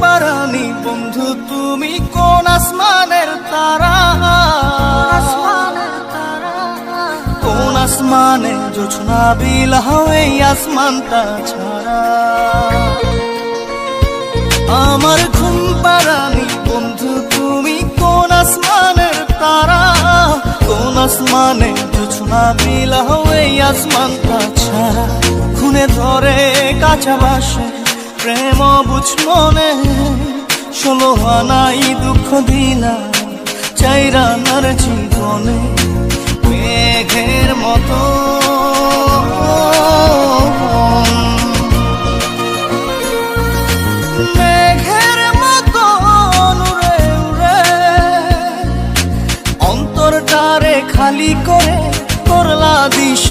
পারানি বন্ধু তুমি কোন আসমানের তারা, কোন আসমানে জোছনা বিলাও এই আসমানটা ছাড়া। আমার ঘুম পারানি বন্ধু তুমি কোন আসমানের তারা, কোন আসমানে জোছনা বিলাও এই আসমানটা ছাড়া। খুনে ধরে কাঁচা বাসে প্রেম বুঝ মনে, 16 আনাই দুঃখ দিলা চাইরানার জীবনে। মেঘের মতো